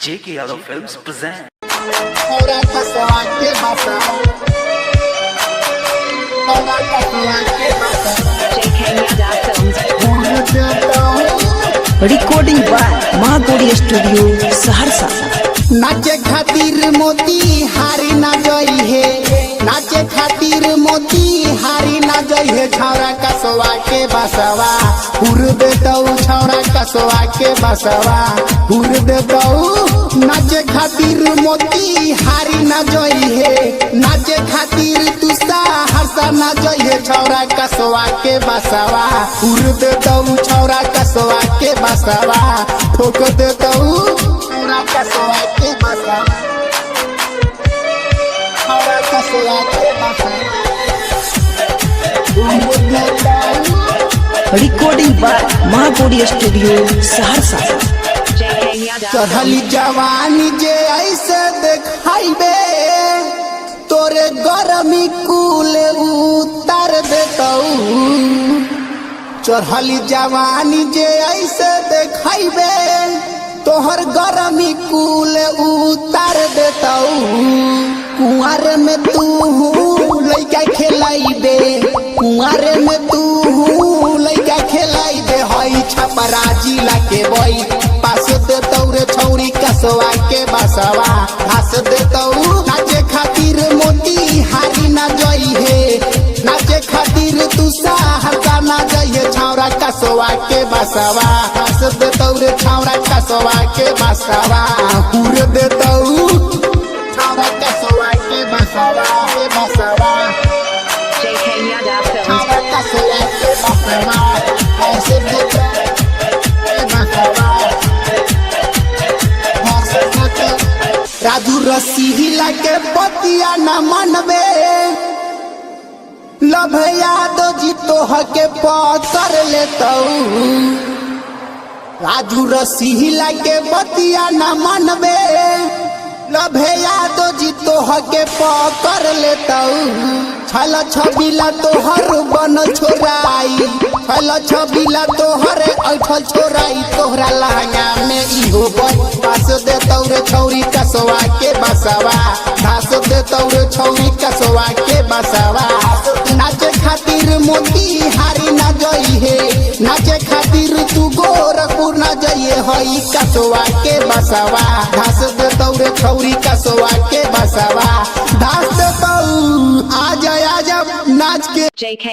J.K. Yadav Films present. Recording by Mahagauri studio Saharsa. नाचे खातिर मोती हारी ना जई है, नाचे खातिर मोती हारी ना जई है। छौरा कसवा के बसवा हुर देतौ, छौरा कसवा के बसवा हुर देतौ। नाचे खातिर मोती हारी ना जई है, नाचे खातिर तुसा हरसा ना जई है। छौरा कसवा के बसवा हुर देतौ, छौरा कसवा के बसवा ठोक देतौ। छौरा कसवा के बसवा, छौरा कसवा के बसवा recording by Mahagauri studio Saharsa. चढ़ली जवानी जे ऐसे देखाइबे, तोरे गरमी कुल उतार देतौ। चढ़ली जवानी जे ऐसे देखाइबे, तोहर गरमी कुल उतार देतौ। कुंवर में तू लइका खेलाइबे, कुंवर में तू लइका खेलाइबे। हई छपरा जिला के बई पास देतौ रे छौरी कसवा के बसवा घास देतौ। नाचे खातिर मोती हारी ना जई है, नाचे खातिर तुसा हरका ना जई है। छौरा कसवा के बसवा घास देतौ रे छौरा कसवा के बसवा हुर देतौ। छौरा कसवा के बसवा के बसवा, छौरा कसवा के बसवा ऐसे देतौ बसवा। राजू रसीला के बतिया न मनबे, लभ यादव जी तोह के पकड़ लेतौ। राजू रसीला के बतिया न मनबे, लभ यादव जी तोह के पकड़ लेतौ। छल छबिला तोहर बन छोराई, छल छबिला तोहर ऐठल छोराई। तोहरा लहंगा में इहो बन पास देतौ रे छौरी कसवा के बसवा घास देतौ रे छौरी कसवा के बसवा। नाचे खातिर मोती हारी ना जई है, नाचे खातिर तू गोरखपुर ना जइए। हई कसवा के बसवा घास देतौ रे छौरी कसवा के बसवा घास देतौ। आजा आजा नाच के। JK